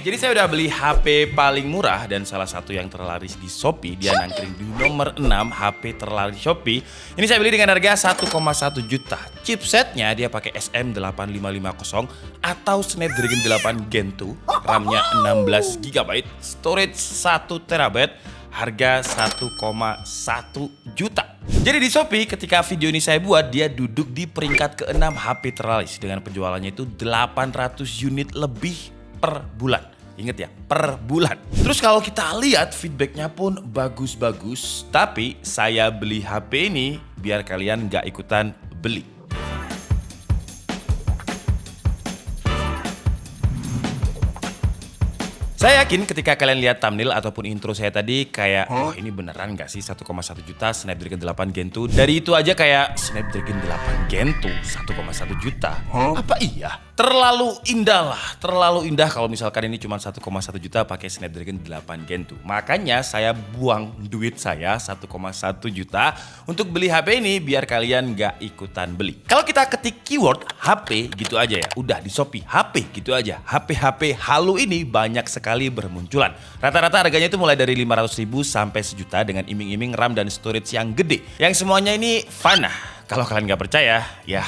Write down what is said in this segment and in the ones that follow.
jadi saya udah beli HP paling murah dan salah satu yang terlaris di Shopee. Dia nangkring di nomor 6 HP terlaris Shopee. Ini saya beli dengan harga 1,1 juta. Chipsetnya dia pakai SM8550 atau Snapdragon 8 Gen 2. RAM-nya 16 GB, storage 1 TB, harga 1,1 juta. Jadi di Shopee ketika video ini saya buat, dia duduk di peringkat ke-6 HP terlaris dengan penjualannya itu 800 unit lebih per bulan. Ingat ya, per bulan. Terus kalau kita lihat feedbacknya pun bagus-bagus. Tapi saya beli HP ini biar kalian nggak ikutan beli. Saya yakin ketika kalian lihat thumbnail ataupun intro saya tadi kayak, oh ini beneran gak sih 1,1 juta Snapdragon 8 Gen 2? Dari itu aja kayak Snapdragon 8 Gen 2 1,1 juta? Apa iya? Terlalu indah lah, terlalu indah kalau misalkan ini cuma 1,1 juta pakai Snapdragon 8 Gen 2. Makanya saya buang duit saya 1,1 juta untuk beli HP ini biar kalian gak ikutan beli. Kalau kita ketik keyword HP gitu aja ya, udah di Shopee HP gitu aja. HP halu ini banyak sekali bermunculan. Rata-rata harganya itu mulai dari 500.000 sampai sejuta dengan iming-iming RAM dan storage yang gede. Yang semuanya ini fana. Kalau kalian nggak percaya, ya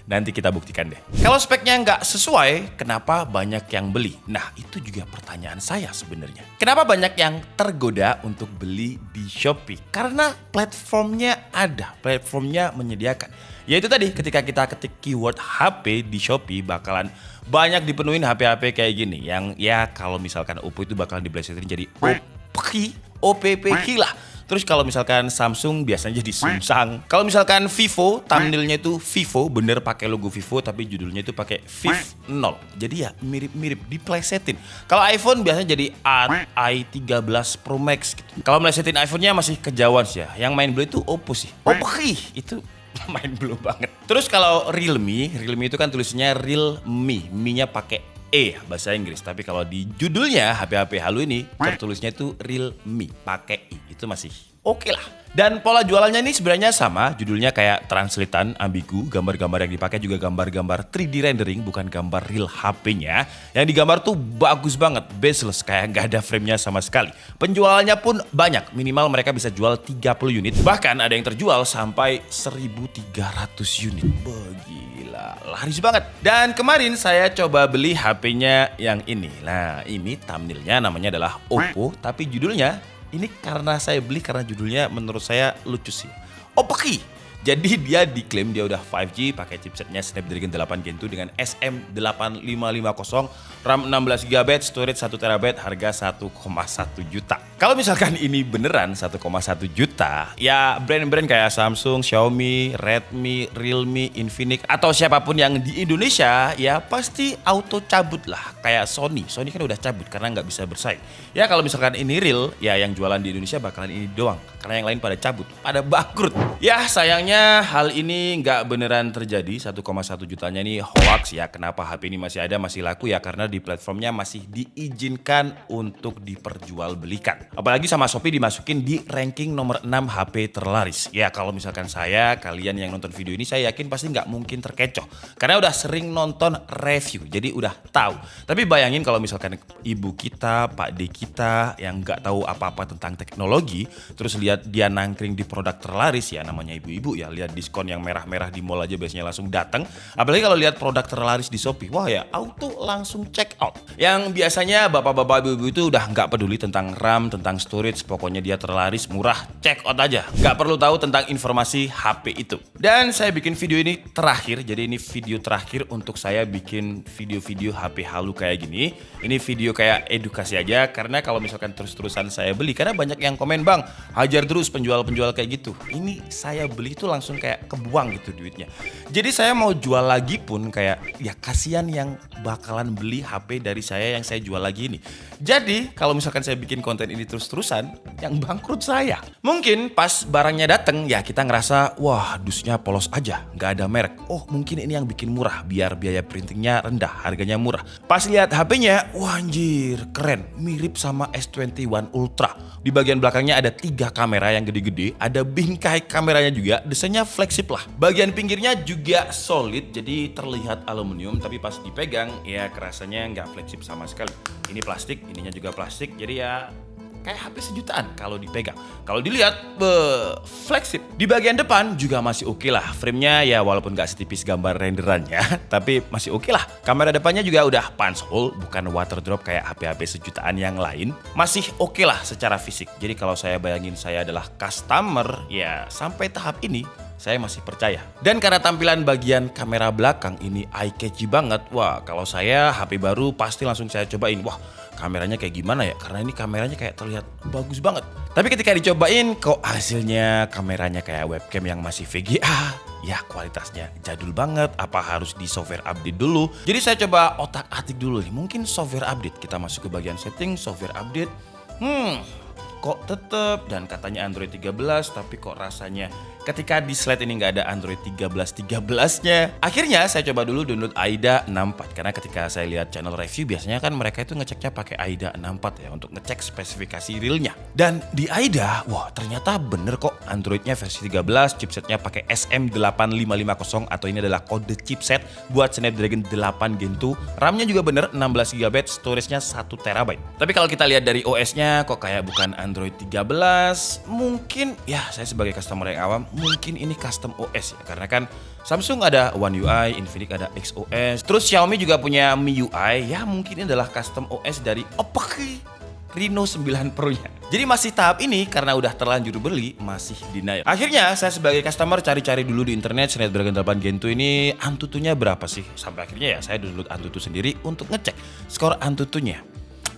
nanti kita buktikan deh. Kalau speknya nggak sesuai, kenapa banyak yang beli? Nah, itu juga pertanyaan saya sebenarnya. Kenapa banyak yang tergoda untuk beli di Shopee? Karena platformnya ada, platformnya menyediakan. Yaitu tadi ketika kita ketik keyword HP di Shopee bakalan banyak dipenuhin HP-HP kayak gini. Yang ya kalau misalkan Oppo itu bakalan diplesetin jadi OPP lah. Terus kalau misalkan Samsung biasanya jadi Samsung. Kalau misalkan Vivo, thumbnailnya itu Vivo, bener pakai logo Vivo tapi judulnya itu pakai Viv 0. Jadi ya mirip-mirip diplesetin. Kalau iPhone biasanya jadi i13 Pro Max gitu. Kalau melesetin iPhone-nya masih kejauhan sih ya. Yang main blue itu Oppo sih. Oppo itu main blue banget. Terus kalau Realme itu kan tulisannya Realme, Mi-nya pakai bahasa Inggris. Tapi kalau di judulnya HP-HP halu ini tertulisnya itu Realme pakai I. Itu masih oke lah. Dan pola jualannya ini sebenarnya sama, judulnya kayak translatean, ambigu, gambar-gambar yang dipakai juga gambar-gambar 3D rendering, bukan gambar real HP-nya. Yang digambar tuh bagus banget, baseless, kayak nggak ada frame-nya sama sekali. Penjualannya pun banyak, minimal mereka bisa jual 30 unit. Bahkan ada yang terjual sampai 1.300 unit. Gila, laris banget. Dan kemarin saya coba beli HP-nya yang ini. Nah, ini thumbnailnya namanya adalah Oppo, tapi judulnya ini karena saya beli karena judulnya menurut saya lucu sih. Oppo. Jadi dia diklaim dia udah 5G pakai chipsetnya Snapdragon 8 Gen 2 dengan SM8550, RAM 16 GB, storage 1 TB, harga 1,1 juta. Kalau misalkan ini beneran 1,1 juta, ya brand-brand kayak Samsung, Xiaomi, Redmi, Realme, Infinix atau siapapun yang di Indonesia ya pasti auto cabut lah. Kayak Sony kan udah cabut karena nggak bisa bersaing. Ya kalau misalkan ini real, ya yang jualan di Indonesia bakalan ini doang. Karena yang lain pada cabut, pada bangkrut. Ya sayangnya hal ini nggak beneran terjadi. 1,1 jutanya ini hoax ya. Kenapa HP ini masih ada, masih laku ya? Karena di platformnya masih diizinkan untuk diperjualbelikan. Apalagi sama Shopee dimasukin di ranking nomor 6 HP terlaris. Ya kalau misalkan kalian yang nonton video ini saya yakin pasti nggak mungkin terkecoh. Karena udah sering nonton review, jadi udah tahu. Tapi bayangin kalau misalkan ibu kita, Pak D kita yang nggak tahu apa-apa tentang teknologi, terus lihat dia nangkring di produk terlaris ya, namanya ibu-ibu ya, lihat diskon yang merah-merah di mall aja biasanya langsung datang. Apalagi kalau lihat produk terlaris di Shopee, wah ya auto langsung check out. Yang biasanya bapak-bapak ibu-ibu itu udah nggak peduli tentang RAM, tentang storage, pokoknya dia terlaris, murah, check out aja. Nggak perlu tahu tentang informasi HP itu. Dan saya bikin video ini terakhir, jadi ini video terakhir untuk saya bikin video-video HP halu kayak gini. Ini video kayak edukasi aja, karena kalau misalkan terus-terusan saya beli, karena banyak yang komen, bang, hajar terus penjual-penjual kayak gitu. Ini saya beli itu langsung kayak kebuang gitu duitnya. Jadi saya mau jual lagi pun kayak ya kasihan yang bakalan beli HP dari saya yang saya jual lagi ini. Jadi kalau misalkan saya bikin konten ini ini terus-terusan, yang bangkrut saya. Mungkin pas barangnya dateng ya kita ngerasa, wah dusnya polos aja, nggak ada merek. Oh mungkin ini yang bikin murah, biar biaya printingnya rendah, harganya murah. Pas lihat HP-nya, wah anjir, keren, mirip sama S21 Ultra. Di bagian belakangnya ada 3 kamera yang gede-gede, ada bingkai kameranya juga, desainnya fleksib lah. Bagian pinggirnya juga solid, jadi terlihat aluminium, tapi pas dipegang ya kerasanya nggak fleksib sama sekali. Ini plastik, ininya juga plastik, jadi ya kayak HP sejutaan kalau dipegang. Kalau dilihat, fleksib. Di bagian depan juga masih oke lah. Frame-nya ya walaupun nggak setipis gambar renderannya, tapi masih oke lah. Kamera depannya juga udah punch hole, bukan water drop kayak HP-HP sejutaan yang lain. Masih oke lah secara fisik. Jadi kalau saya bayangin saya adalah customer, ya sampai tahap ini saya masih percaya. Dan karena tampilan bagian kamera belakang ini eye-catchy banget, wah kalau saya HP baru pasti langsung saya cobain. Wah kameranya kayak gimana ya? Karena ini kameranya kayak terlihat bagus banget. Tapi ketika dicobain kok hasilnya kameranya kayak webcam yang masih VGA. Ya kualitasnya jadul banget, apa harus di software update dulu? Jadi saya coba otak-atik dulu nih, mungkin software update. Kita masuk ke bagian setting, software update. Kok tetep dan katanya Android 13 tapi kok rasanya ketika di slide ini nggak ada Android 13-13-nya. Akhirnya saya coba dulu download AIDA 64 karena ketika saya lihat channel review biasanya kan mereka itu ngeceknya pakai AIDA 64 ya untuk ngecek spesifikasi realnya. Dan di AIDA, wah ternyata bener kok Androidnya versi 13, chipsetnya pakai SM8550 atau ini adalah kode chipset buat Snapdragon 8 Gen 2. RAM-nya juga bener 16GB, storage-nya 1TB. Tapi kalau kita lihat dari OS-nya kok kayak bukan Android 13, mungkin ya saya sebagai customer yang awam mungkin ini custom OS ya, karena kan Samsung ada One UI, Infinix ada XOS, terus Xiaomi juga punya MIUI, ya mungkin ini adalah custom OS dari Oppo Reno 9 Pro-nya. Jadi masih tahap ini karena udah terlanjur beli, masih denial. Akhirnya saya sebagai customer cari-cari dulu di internet Snapdragon 8 Gen 2 ini Antutunya berapa sih? Sampai akhirnya ya saya download Antutu sendiri untuk ngecek skor Antutunya.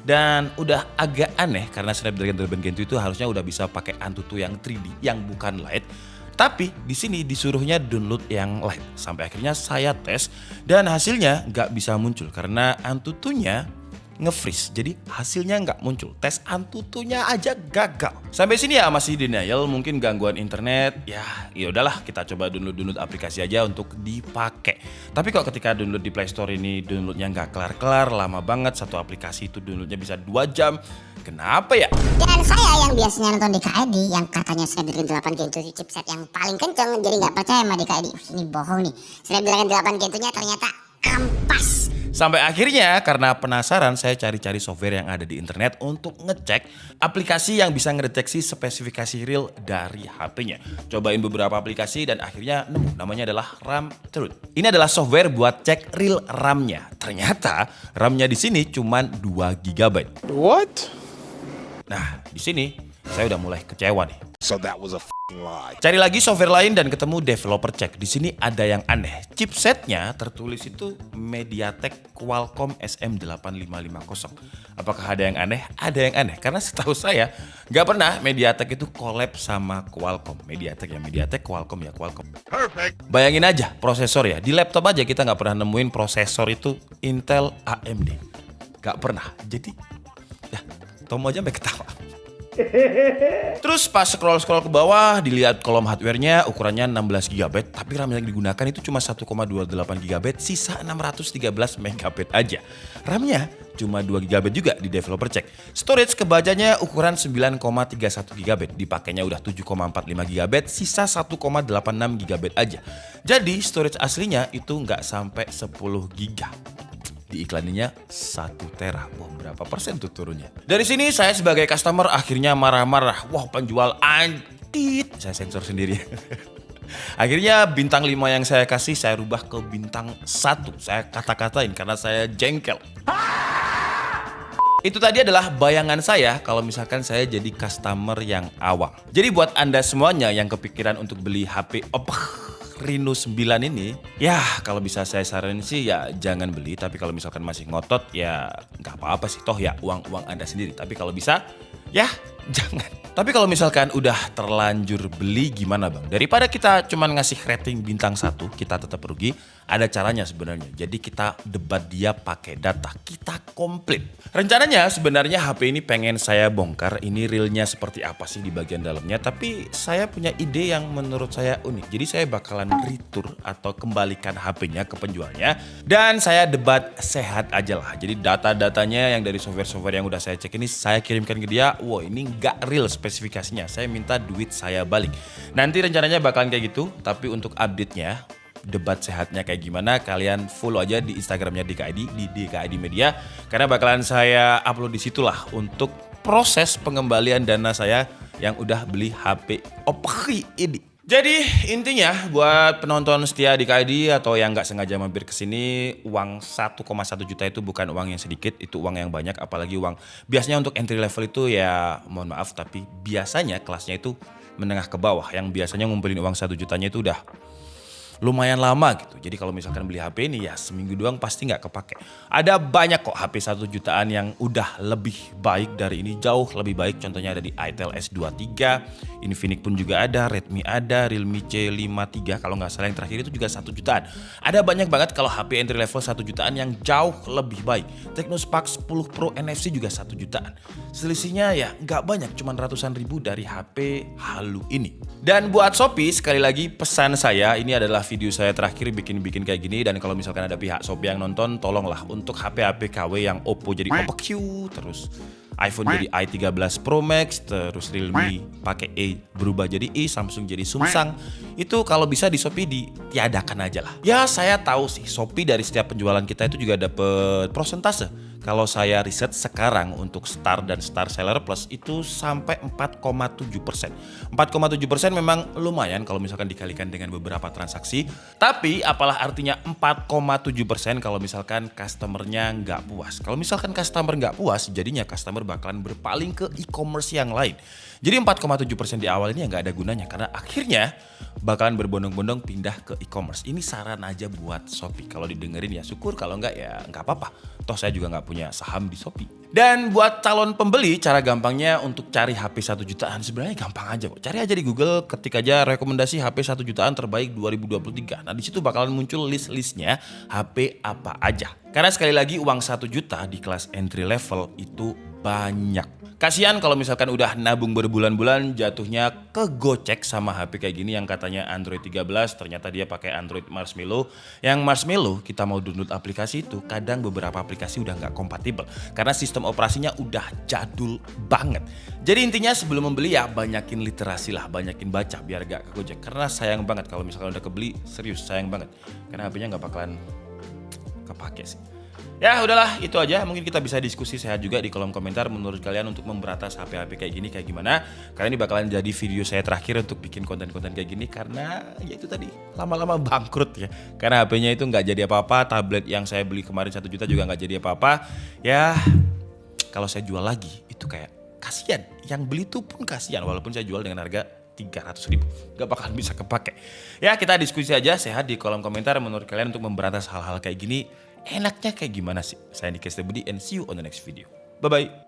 Dan udah agak aneh karena Snapdragon 8 Gen 2 itu harusnya udah bisa pakai Antutu yang 3D, yang bukan Lite. Tapi di sini disuruhnya download yang Lite. Sampai akhirnya saya tes dan hasilnya nggak bisa muncul karena Antutunya nge-freeze. Jadi hasilnya nggak muncul. Tes Antutunya aja gagal. Sampai sini ya masih denial, mungkin gangguan internet. Ya udahlah kita coba download aplikasi aja untuk dipakai. Tapi kok ketika download di Play Store ini downloadnya nggak kelar-kelar, lama banget. Satu aplikasi itu downloadnya bisa 2 jam. Kenapa ya? Dan saya yang biasanya nonton DKID yang katanya Snapdragon 8 Gen 2 chipset yang paling kenceng, jadi nggak percaya sama DKID. Ini bohong nih. Snapdragon 8 Gen 2-nya ternyata ampas. Sampai akhirnya karena penasaran saya cari-cari software yang ada di internet untuk ngecek aplikasi yang bisa ngedeteksi spesifikasi real dari HP-nya. Cobain beberapa aplikasi dan akhirnya nemu, namanya adalah RAM Truth. Ini adalah software buat cek real RAM-nya. Ternyata RAM-nya di sini cuma 2 GB. What? Nah, di sini saya udah mulai kecewa nih. So that was a f***ing lie. Cari lagi software lain dan ketemu developer check. Di sini ada yang aneh. Chipsetnya tertulis itu MediaTek Qualcomm SM8550. Apakah ada yang aneh? Ada yang aneh. Karena setahu saya nggak pernah MediaTek itu collab sama Qualcomm. MediaTek Qualcomm ya Qualcomm. Perfect. Bayangin aja prosesor ya. Di laptop aja kita nggak pernah nemuin prosesor itu Intel AMD. Nggak pernah. Jadi ya Tomo aja sampai ketawa. Terus pas scroll ke bawah dilihat kolom hardware-nya ukurannya 16 GB tapi RAM yang digunakan itu cuma 1,28 GB, sisa 613 MB aja. RAM-nya cuma 2 GB juga di developer check. Storage kebacanya ukuran 9,31 GB, dipakainya udah 7,45 GB, sisa 1,86 GB aja. Jadi storage aslinya itu nggak sampai 10 GB. Di iklaninya 1 tera. Wah, berapa persen tuh turunnya? Dari sini saya sebagai customer akhirnya marah-marah. Wah, penjual antit. Saya sensor sendiri. Akhirnya bintang 5 yang saya kasih saya rubah ke bintang 1. Saya kata-katain karena saya jengkel. Itu tadi adalah bayangan saya kalau misalkan saya jadi customer yang awam. Jadi buat Anda semuanya yang kepikiran untuk beli HP Oppo Reno 9 ini, ya kalau bisa saya saranin sih ya jangan beli. Tapi kalau misalkan masih ngotot ya nggak apa-apa sih, toh ya uang Anda sendiri. Tapi kalau bisa ya jangan. Tapi kalau misalkan udah terlanjur beli gimana bang? Daripada kita cuman ngasih rating bintang 1, kita tetap rugi. Ada caranya sebenarnya. Jadi kita debat dia pakai data. Kita komplit. Rencananya sebenarnya HP ini pengen saya bongkar, ini realnya seperti apa sih di bagian dalamnya. Tapi saya punya ide yang menurut saya unik. Jadi saya bakalan retur atau kembalikan HP-nya ke penjualnya. Dan saya debat sehat aja lah. Jadi data-datanya yang dari software-software yang udah saya cek ini saya kirimkan ke dia. Wow, ini nggak real spesifikasinya. Saya minta duit saya balik. Nanti rencananya bakalan kayak gitu. Tapi untuk update-nya, debat sehatnya kayak gimana, kalian follow aja di Instagramnya DKID di DKID Media, karena bakalan saya upload di situlah untuk proses pengembalian dana saya yang udah beli HP Oppo ini. Jadi intinya buat penonton setia DKID atau yang nggak sengaja mampir ke sini, uang 1,1 juta itu bukan uang yang sedikit, itu uang yang banyak, apalagi uang biasanya untuk entry level itu ya mohon maaf tapi biasanya kelasnya itu menengah ke bawah, yang biasanya ngumpulin uang 1 jutanya itu udah lumayan lama gitu. Jadi kalau misalkan beli HP ini ya seminggu doang pasti nggak kepake. Ada banyak kok HP 1 jutaan yang udah lebih baik dari ini, jauh lebih baik. Contohnya ada di Itel S23, Infinix pun juga ada, Redmi ada, Realme C53 kalau nggak salah yang terakhir itu juga 1 jutaan. Ada banyak banget kalau HP entry level 1 jutaan yang jauh lebih baik. Tecnospark 10 Pro NFC juga 1 jutaan. Selisihnya ya nggak banyak, cuman ratusan ribu dari HP halu ini. Dan buat Shopee sekali lagi pesan saya, ini adalah video saya terakhir bikin kayak gini, dan kalau misalkan ada pihak Shopee yang nonton, tolonglah untuk HP-HP KW yang Oppo jadi Oppo Q, terus iPhone jadi i13 Pro Max, terus Realme pakai E berubah jadi E, Samsung jadi Sumsang, itu kalau bisa di Shopee ditiadakan aja lah. Ya saya tahu sih Shopee dari setiap penjualan kita itu juga dapat prosentase. Kalau saya riset sekarang untuk Star dan Star Seller Plus itu sampai 4,7%. 4,7% memang lumayan kalau misalkan dikalikan dengan beberapa transaksi. Tapi apalah artinya 4,7% kalau misalkan customernya nggak puas. Kalau misalkan customer nggak puas, jadinya customer bakalan berpaling ke e-commerce yang lain. Jadi 4,7% di awal ini ya nggak ada gunanya, karena akhirnya bakalan berbondong-bondong pindah ke e-commerce. Ini saran aja buat Shopee. Kalau didengerin ya syukur, kalau nggak ya nggak apa-apa. Toh saya juga nggak punya saham di Shopee. Dan buat calon pembeli, cara gampangnya untuk cari HP 1 jutaan sebenarnya gampang aja kok. Cari aja di Google, ketik aja rekomendasi HP 1 jutaan terbaik 2023. Nah di situ bakalan muncul list-listnya HP apa aja. Karena sekali lagi uang 1 juta di kelas entry level itu banyak. Kasihan kalau misalkan udah nabung berbulan-bulan jatuhnya kegocek sama HP kayak gini yang katanya Android 13, ternyata dia pakai Android Marshmallow. Yang Marshmallow kita mau download aplikasi itu kadang beberapa aplikasi udah nggak kompatibel karena sistem operasinya udah jadul banget. Jadi intinya sebelum membeli ya banyakin literasi lah, banyakin baca biar gak kegocek. Karena sayang banget kalau misalkan udah kebeli, serius sayang banget. Karena HP-nya nggak bakalan kepake sih. Ya udahlah, itu aja. Mungkin kita bisa diskusi sehat juga di kolom komentar menurut kalian untuk memberatas HP-HP kayak gini kayak gimana. Karena ini bakalan jadi video saya terakhir untuk bikin konten-konten kayak gini, karena ya itu tadi lama-lama bangkrut ya. Karena HP-nya itu nggak jadi apa-apa, tablet yang saya beli kemarin 1 juta juga nggak jadi apa-apa. Ya kalau saya jual lagi itu kayak kasihan. Yang beli tuh pun kasihan walaupun saya jual dengan harga 300.000, gak bakalan bisa kepake. Ya kita diskusi aja sehat di kolom komentar menurut kalian untuk memberantas hal-hal kayak gini enaknya kayak gimana sih. Saya Niki Budi and see you on the next video. Bye bye.